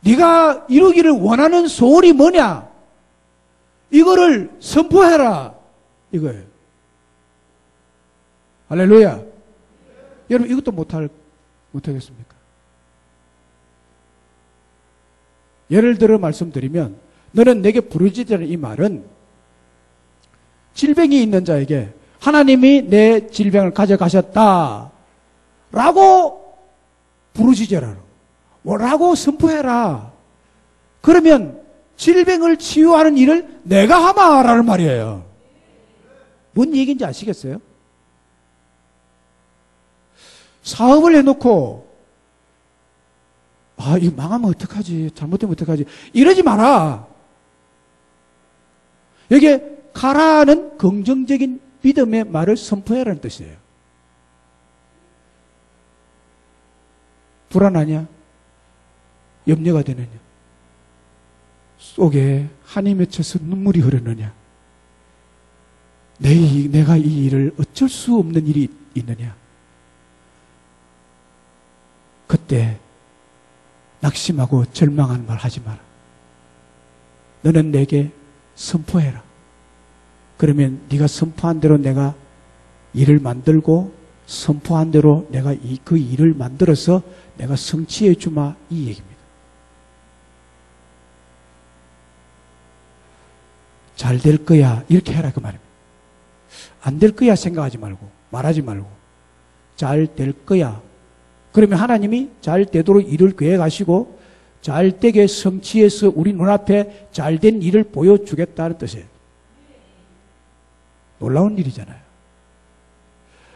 네가 이루기를 원하는 소원이 뭐냐? 이거를 선포해라. 이거예요. 할렐루야. 여러분, 이것도 못하겠습니까? 예를 들어 말씀드리면, 너는 내게 부르짖으라는 이 말은 질병이 있는 자에게 하나님이 내 질병을 가져가셨다 라고 부르짖으라 라고 선포해라. 그러면 질병을 치유하는 일을 내가 하마라는 말이에요. 뭔 얘기인지 아시겠어요? 사업을 해놓고, 아, 이거 망하면 어떡하지? 잘못되면 어떡하지? 이러지 마라. 여기에 가라는 긍정적인 믿음의 말을 선포해라는 뜻이에요. 불안하냐? 염려가 되느냐? 속에 한이 맺혀서 눈물이 흐르느냐? 내가 이 일을 어쩔 수 없는 일이 있느냐? 그때 낙심하고 절망하는 말 하지 마라. 너는 내게 선포해라. 그러면 네가 선포한 대로 내가 일을 만들고, 선포한 대로 내가 그 일을 만들어서 내가 성취해 주마, 이 얘기입니다. 잘 될 거야, 이렇게 해라 그 말입니다. 안 될 거야 생각하지 말고, 말하지 말고, 잘 될 거야. 그러면 하나님이 잘 되도록 일을 계획하시고 잘 되게 성취해서 우리 눈앞에 잘 된 일을 보여주겠다는 뜻이에요. 놀라운 일이잖아요.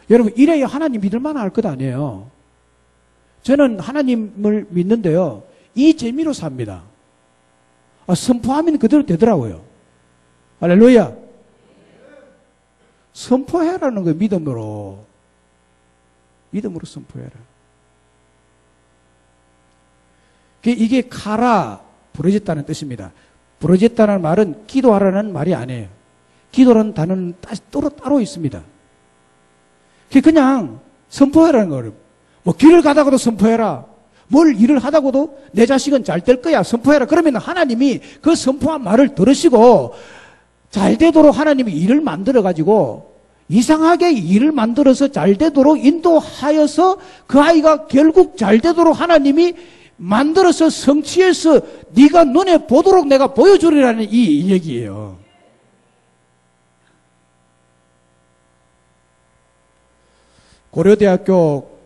여러분, 이래야 하나님 믿을 만할 것 아니에요. 저는 하나님을 믿는데요, 이 재미로 삽니다. 선포하면 그대로 되더라고요. 할렐루야. 선포해라는 거예요. 믿음으로 선포해라. 이게 카라, 부르짖다는 뜻입니다. 부르짖다는 말은 기도하라는 말이 아니에요. 기도라는 단어는 따로 있습니다. 그냥 선포해라는 거예요. 뭐 길을 가다가도 선포해라. 뭘 일을 하다가도 내 자식은 잘 될 거야, 선포해라. 그러면 하나님이 그 선포한 말을 들으시고 잘 되도록 하나님이 일을 만들어가지고 이상하게 일을 만들어서 잘 되도록 인도하여서 그 아이가 결국 잘 되도록 하나님이 만들어서 성취해서 네가 눈에 보도록 내가 보여주리라는 이 얘기예요. 고려대학교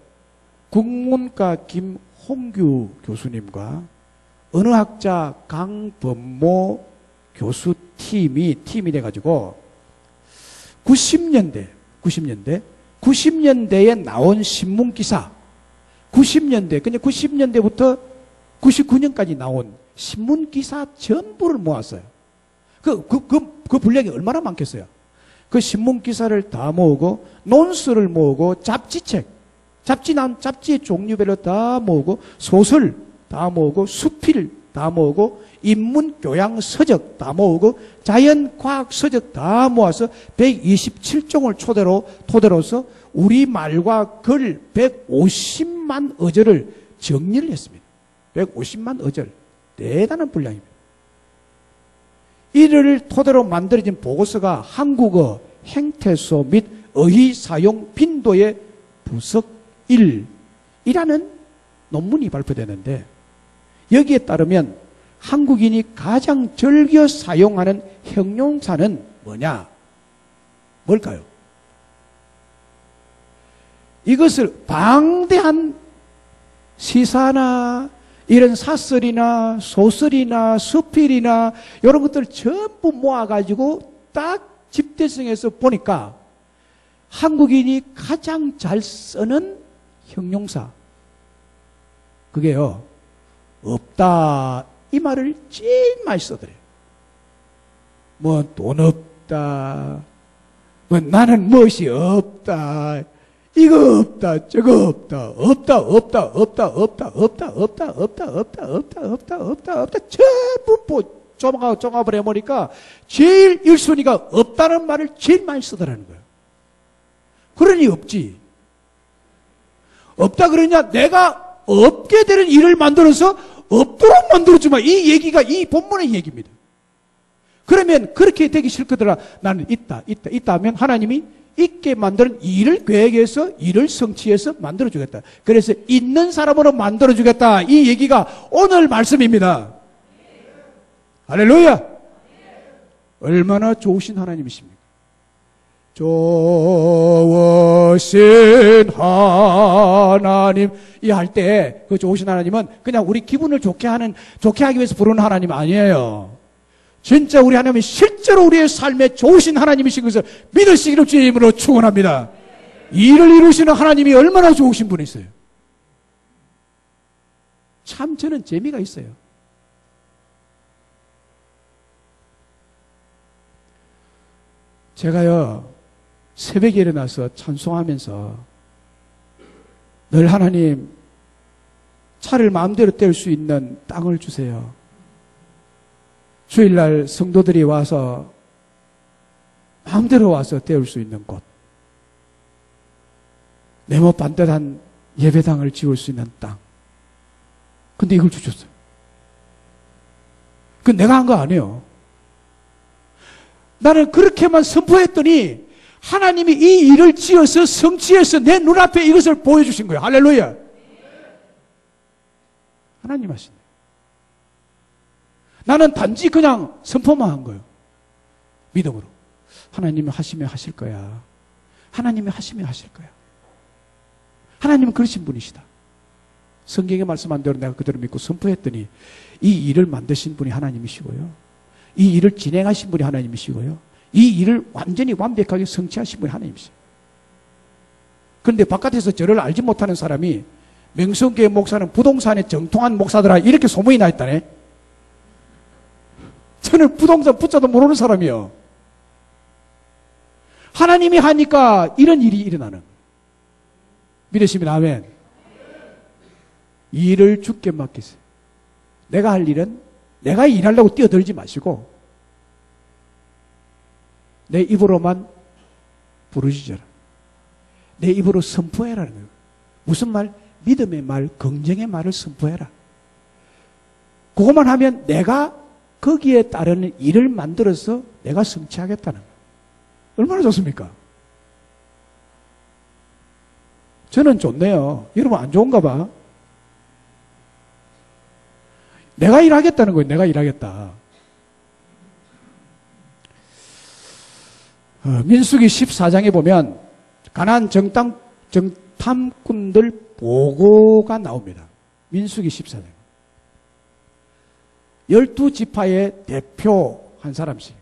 국문과 김홍규 교수님과 언어학자 강범모 교수 팀이 돼가지고 90년대에 나온 신문기사, 90년대부터 99년까지 나온 신문기사 전부를 모았어요. 그 분량이 얼마나 많겠어요? 그 신문 기사를 다 모으고 논술을 모으고 잡지책, 잡지의 종류별로 다 모으고 소설 다 모으고 수필 다 모으고 인문 교양 서적 다 모으고 자연 과학 서적 다 모아서 127종을 토대로서 우리 말과 글 150만 어절을 정리를 했습니다. 150만 어절. 대단한 분량입니다. 이를 토대로 만들어진 보고서가 한국어 행태소 및 어휘 사용 빈도의 부석 1이라는 논문이 발표되는데, 여기에 따르면 한국인이 가장 즐겨 사용하는 형용사는 뭐냐? 뭘까요? 이것을 방대한 시사나 이런 사설이나 소설이나 수필이나 이런 것들을 전부 모아가지고 딱 집대성해서 보니까 한국인이 가장 잘 쓰는 형용사, 그게요, 없다, 이 말을 제일 많이 써더래요. 뭐 돈 없다, 뭐 나는 무엇이 없다, 이거 없다, 저거 없다, 없다, 전부 종합을 해보니까 제일 1순위가 없다는 말을 제일 많이 쓰더라는 거예요. 그러니 없지. 없다 그러냐? 내가 없게 되는 일을 만들어서 없도록 만들어주마. 이 얘기가 이 본문의 얘기입니다. 그러면 그렇게 되기 싫거더라. 나는 있다 하면 하나님이 있게 만드는 일을 계획해서 일을 성취해서 만들어주겠다. 그래서 있는 사람으로 만들어주겠다. 이 얘기가 오늘 말씀입니다. 할렐루야. 얼마나 좋으신 하나님이십니까? 좋으신 하나님, 이 할 때 그 좋으신 하나님은 그냥 우리 기분을 좋게 하기 위해서 부르는 하나님 아니에요. 진짜 우리 하나님이 실제로 우리의 삶에 좋으신 하나님이신 것을 믿으시기를 주의 이름으로 축원합니다. 일을 이루시는 하나님이 얼마나 좋으신 분이세요. 참 저는 재미가 있어요. 제가요, 새벽에 일어나서 찬송하면서 늘 하나님, 차를 마음대로 뗄 수 있는 땅을 주세요. 주일날 성도들이 와서 마음대로 와서 떼울 수 있는 곳, 네모 반듯한 예배당을 지을 수 있는 땅. 근데 이걸 주셨어요. 그건 내가 한 거 아니에요. 나는 그렇게만 선포했더니 하나님이 이 일을 지어서 성취해서 내 눈앞에 이것을 보여주신 거예요. 할렐루야. 하나님 하시네. 나는 단지 그냥 선포만 한 거예요. 믿음으로. 하나님이 하시면 하실 거야. 하나님이 하시면 하실 거야. 하나님은 그러신 분이시다. 성경에 말씀한 대로 내가 그대로 믿고 선포했더니 이 일을 만드신 분이 하나님이시고요. 이 일을 진행하신 분이 하나님이시고요. 이 일을 완전히 완벽하게 성취하신 분이 하나님이시죠. 그런데 바깥에서 저를 알지 못하는 사람이 명성교회 목사는 부동산에 정통한 목사더라 이렇게 소문이 나 있다네. 저는 부동산 붙자도 모르는 사람이요. 하나님이 하니까 이런 일이 일어나는. 믿으시면 아멘. 이 일을 주께 맡기세요. 내가 할 일은 내가 일하려고 뛰어들지 마시고 내 입으로만 부르짖어라. 내 입으로 선포해라는 거예요. 무슨 말? 믿음의 말, 긍정의 말을 선포해라. 그것만 하면 내가 거기에 따르는 일을 만들어서 내가 성취하겠다는 거예요. 얼마나 좋습니까? 저는 좋네요. 여러분 안 좋은가 봐. 내가 일하겠다는 거예요. 내가 일하겠다. 민수기 14장에 보면 가나안 정탐꾼들 보고가 나옵니다. 민수기 14장. 12지파의 대표 한 사람씩,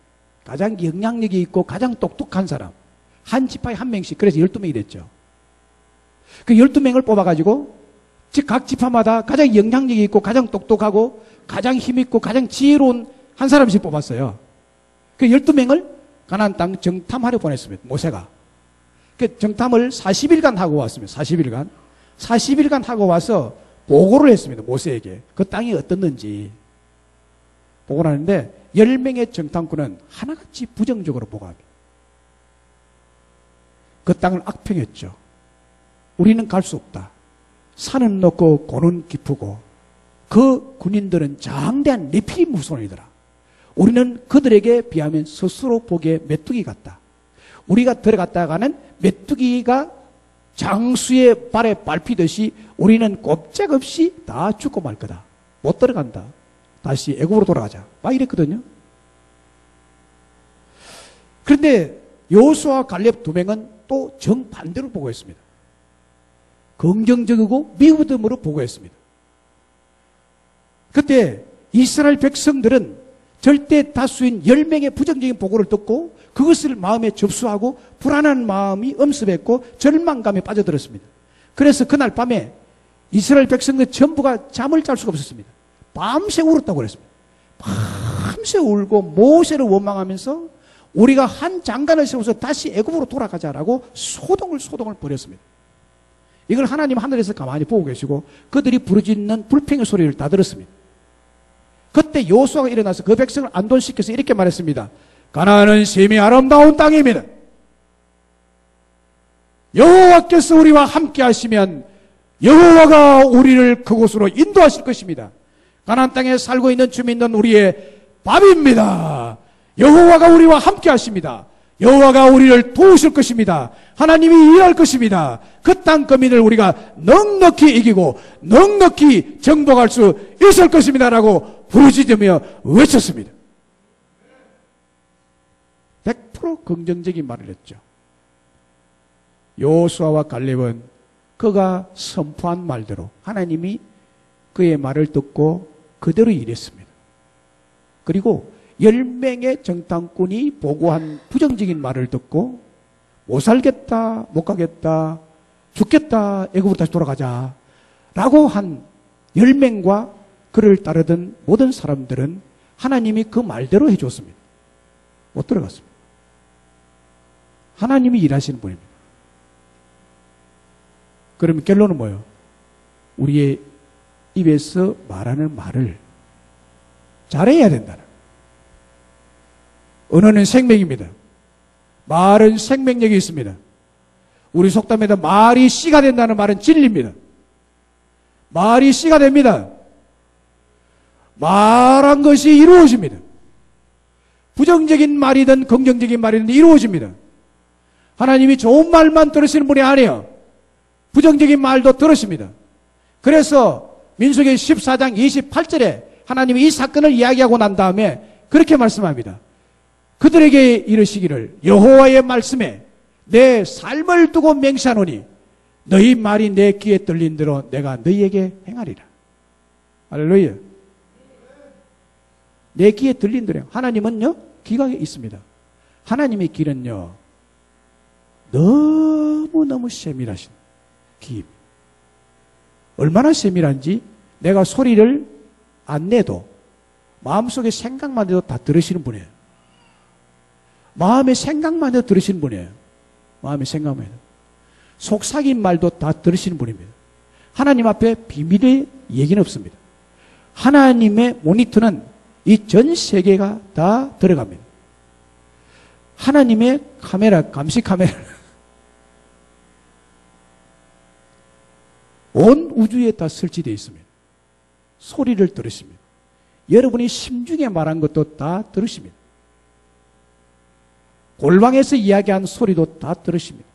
가장 영향력이 있고 가장 똑똑한 사람, 한 지파에 한 명씩, 그래서 12명이 됐죠. 그 12명을 뽑아가지고 즉 각 지파마다 가장 영향력이 있고 가장 똑똑하고 가장 힘있고 가장 지혜로운 한 사람씩 뽑았어요. 그 12명을 가나안 땅 정탐하려 보냈습니다. 모세가. 그 정탐을 40일간 하고 왔습니다. 40일간. 40일간 하고 와서 보고를 했습니다. 모세에게. 그 땅이 어떻는지 보고를 하는데 10명의 정탐꾼은 하나같이 부정적으로 보고합니다. 그 땅을 악평했죠. 우리는 갈 수 없다. 산은 높고 고는 깊고 그 군인들은 장대한 네피림 후손이더라. 우리는 그들에게 비하면 스스로 보기에 메뚜기 같다. 우리가 들어갔다가는 메뚜기가 장수의 발에 밟히듯이 우리는 꼼짝없이 다 죽고 말 거다. 못 들어간다. 다시 애굽으로 돌아가자. 막 이랬거든요. 그런데 여호수아와 갈렙 두 명은 또 정반대로 보고했습니다. 긍정적이고 미우듬으로 보고했습니다. 그때 이스라엘 백성들은 절대 다수인 10명의 부정적인 보고를 듣고 그것을 마음에 접수하고 불안한 마음이 엄습했고 절망감에 빠져들었습니다. 그래서 그날 밤에 이스라엘 백성들 전부가 잠을 잘 수가 없었습니다. 밤새 울었다고 그랬습니다. 밤새 울고 모세를 원망하면서 우리가 한 장관을 세워서 다시 애굽으로 돌아가자라고 소동을 벌였습니다. 이걸 하나님 하늘에서 가만히 보고 계시고 그들이 부르짖는 불평의 소리를 다 들었습니다. 그때 여호수아가 일어나서 그 백성을 안돈시켜서 이렇게 말했습니다. 가나안은 심히 아름다운 땅입니다. 여호와께서 우리와 함께 하시면 여호와가 우리를 그곳으로 인도하실 것입니다. 가나안 땅에 살고 있는 주민은 우리의 밥입니다. 여호와가 우리와 함께 하십니다. 여호와가 우리를 도우실 것입니다. 하나님이 일할 것입니다. 그 땅 거민을 우리가 넉넉히 이기고 넉넉히 정복할 수 있을 것입니다. 라고 부르짖으며 외쳤습니다. 100% 긍정적인 말을 했죠. 여호수아와 갈렙은 그가 선포한 말대로 하나님이 그의 말을 듣고 그대로 일했습니다. 그리고 10명의 정탐꾼이 보고한 부정적인 말을 듣고 못 살겠다, 못 가겠다, 죽겠다, 애굽으로 다시 돌아가자 라고 한 10명과 그를 따르던 모든 사람들은 하나님이 그 말대로 해줬습니다. 못 들어갔습니다. 하나님이 일하시는 분입니다. 그러면 결론은 뭐예요? 우리의 입에서 말하는 말을 잘해야 된다는. 언어는 생명입니다. 말은 생명력이 있습니다. 우리 속담에도 말이 씨가 된다는 말은 진리입니다. 말이 씨가 됩니다. 말한 것이 이루어집니다. 부정적인 말이든 긍정적인 말이든 이루어집니다. 하나님이 좋은 말만 들으시는 분이 아니에요. 부정적인 말도 들으십니다. 그래서 민수기 14장 28절에 하나님이 이 사건을 이야기하고 난 다음에 그렇게 말씀합니다. 그들에게 이르시기를 여호와의 말씀에 내 삶을 두고 맹세하노니 너희 말이 내 귀에 들린 대로 내가 너희에게 행하리라. 할렐루야. 내 귀에 들린 대로. 하나님은요 귀가 있습니다. 하나님의 귀는요 너무너무 세밀하신 귀. 얼마나 세밀한지 내가 소리를 안 내도 마음속에 생각만 해도 다 들으시는 분이에요. 마음의 생각만 해도 들으시는 분이에요. 마음의 생각만 해도. 속삭인 말도 다 들으시는 분입니다. 하나님 앞에 비밀의 얘기는 없습니다. 하나님의 모니터는 이 전 세계가 다 들어갑니다. 하나님의 카메라, 감시 카메라 온 우주에 다 설치되어 있습니다. 소리를 들으십니다. 여러분이 심중에 말한 것도 다 들으십니다. 골방에서 이야기한 소리도 다 들으십니다.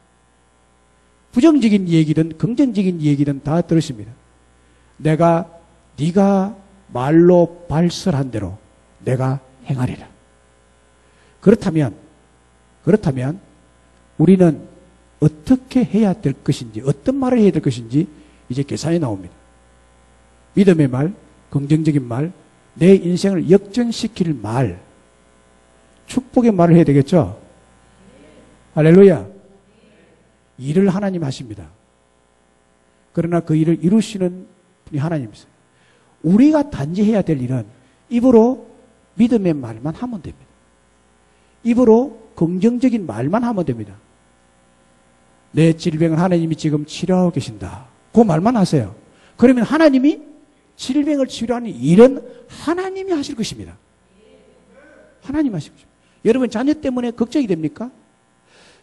부정적인 얘기든 긍정적인 얘기든 다 들으십니다. 네가 말로 발설한 대로 내가 행하리라. 그렇다면 우리는 어떻게 해야 될 것인지, 어떤 말을 해야 될 것인지 이제 계산이 나옵니다. 믿음의 말, 긍정적인 말, 내 인생을 역전시킬 말, 축복의 말을 해야 되겠죠? 할렐루야. 일을 하나님 하십니다. 그러나 그 일을 이루시는 분이 하나님이세요. 우리가 단지 해야 될 일은 입으로 믿음의 말만 하면 됩니다. 입으로 긍정적인 말만 하면 됩니다. 내 질병을 하나님이 지금 치료하고 계신다. 그 말만 하세요. 그러면 하나님이 질병을 치료하는 일은 하나님이 하실 것입니다. 하나님 하실 것입니다. 여러분 자녀 때문에 걱정이 됩니까?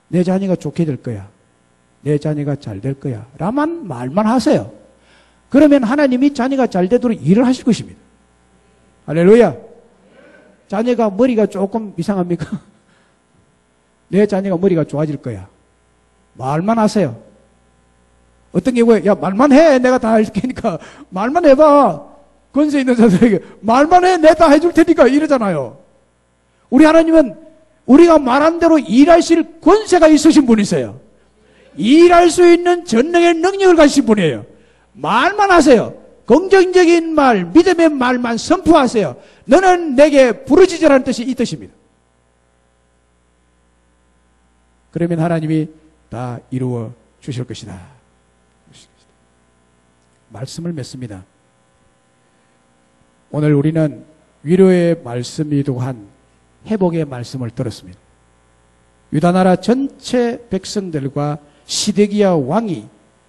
내 자녀가 좋게 될 거야. 내 자녀가 잘 될 거야. 라만 말만 하세요. 그러면 하나님이 자녀가 잘 되도록 일을 하실 것입니다. 할렐루야. 자녀가 머리가 조금 이상합니까? 내 자녀가 머리가 좋아질 거야. 말만 하세요. 어떤 경우에 야 말만 해 내가 다 해줄 테니까 말만 해봐. 권세 있는 자들에게 말만 해 내가 다 해줄 테니까 이러잖아요. 우리 하나님은 우리가 말한 대로 일하실 권세가 있으신 분이세요. 일할 수 있는 전능의 능력을 가지신 분이에요. 말만 하세요. 긍정적인 말, 믿음의 말만 선포하세요. 너는 내게 부르짖으라는 뜻이 이 뜻입니다. 그러면 하나님이 다 이루어 주실 것이다. 말씀을 맺습니다. 오늘 우리는 위로의 말씀이기도 한 회복의 말씀을 들었습니다. 유다나라 전체 백성들과 시드기야 왕이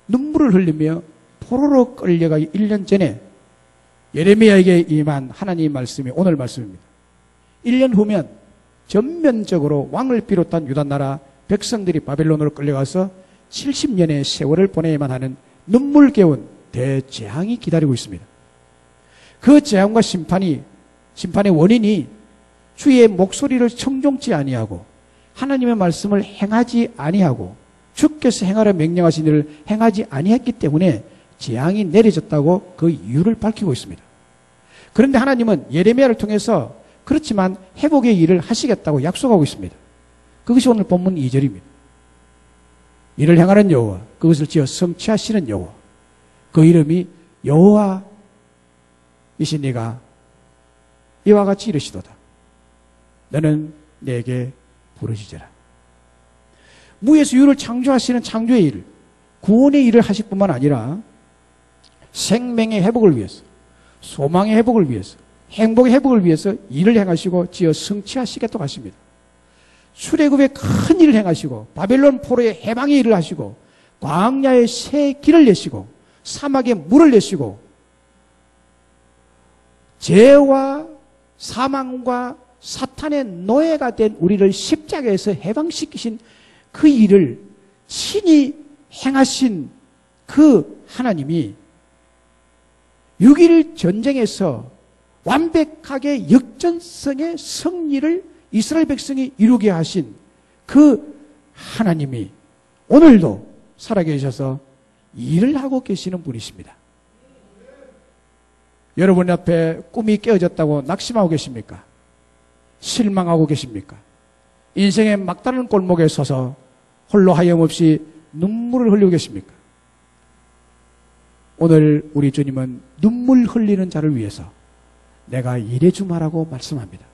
눈물을 흘리며 포로로 끌려가기 1년 전에 예레미야에게 임한 하나님의 말씀이 오늘 말씀입니다. 1년 후면 전면적으로 왕을 비롯한 유다나라 백성들이 바벨론으로 끌려가서 70년의 세월을 보내야만 하는 눈물겨운 대재앙이 기다리고 있습니다. 그 재앙과 심판의 원인이 주의 목소리를 청종치 아니하고 하나님의 말씀을 행하지 아니하고 주께서 행하라 명령하신 일을 행하지 아니했기 때문에 재앙이 내려졌다고 그 이유를 밝히고 있습니다. 그런데 하나님은 예레미야를 통해서 그렇지만 회복의 일을 하시겠다고 약속하고 있습니다. 그것이 오늘 본문 2절입니다. 이를 행하는 여호와, 그것을 지어 성취하시는 여호와, 그 이름이 여호와이신 이가 이와 같이 이르시도다. 너는 내게 부르짖으라. 무에서 유를 창조하시는 창조의 일, 구원의 일을 하실 뿐만 아니라 생명의 회복을 위해서, 소망의 회복을 위해서, 행복의 회복을 위해서 일을 행하시고 지어 성취하시겠다고 하십니다. 출애굽의 큰 일을 행하시고 바벨론 포로의 해방의 일을 하시고 광야의 새 길을 내시고 사막에 물을 내시고 죄와 사망과 사탄의 노예가 된 우리를 십자가에서 해방시키신 그 일을 친히 행하신 그 하나님이 6.1 전쟁에서 완벽하게 역전성의 승리를 이스라엘 백성이 이루게 하신 그 하나님이 오늘도 살아계셔서 일을 하고 계시는 분이십니다. 여러분 앞에 꿈이 깨어졌다고 낙심하고 계십니까? 실망하고 계십니까? 인생의 막다른 골목에 서서 홀로 하염없이 눈물을 흘리고 계십니까? 오늘 우리 주님은 눈물 흘리는 자를 위해서 내가 일해 주마라고 말씀합니다.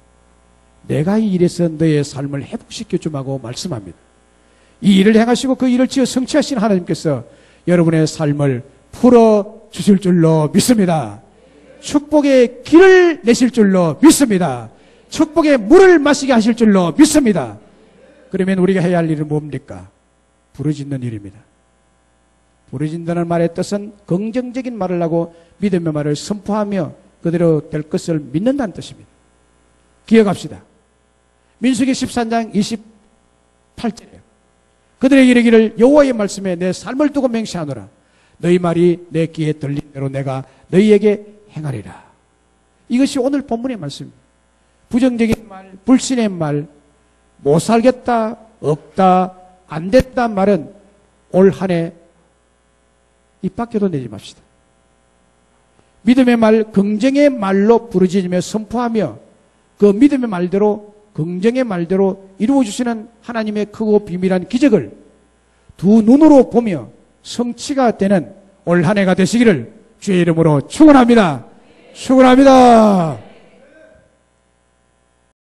내가 이 일에서 너의 삶을 회복시켜 주마고 말씀합니다. 이 일을 행하시고 그 일을 지어 성취하신 하나님께서 여러분의 삶을 풀어주실 줄로 믿습니다. 축복의 길을 내실 줄로 믿습니다. 축복의 물을 마시게 하실 줄로 믿습니다. 그러면 우리가 해야 할 일은 뭡니까? 부르짖는 일입니다. 부르짖는다는 말의 뜻은 긍정적인 말을 하고 믿음의 말을 선포하며 그대로 될 것을 믿는다는 뜻입니다. 기억합시다. 민수기 13장 28절에 그들에게 이르기를 여호와의 말씀에 내 삶을 두고 맹세하노라. 너희 말이 내 귀에 들린 대로 내가 너희에게 행하리라. 이것이 오늘 본문의 말씀입니다. 부정적인 말, 불신의 말, 못 살겠다, 없다, 안 됐다 말은 올 한 해 입 밖에도 내지 맙시다. 믿음의 말, 긍정의 말로 부르짖으며 선포하며 그 믿음의 말대로 긍정의 말대로 이루어주시는 하나님의 크고 비밀한 기적을 두 눈으로 보며 성취가 되는 올 한 해가 되시기를 주의 이름으로 축원합니다. 축원합니다.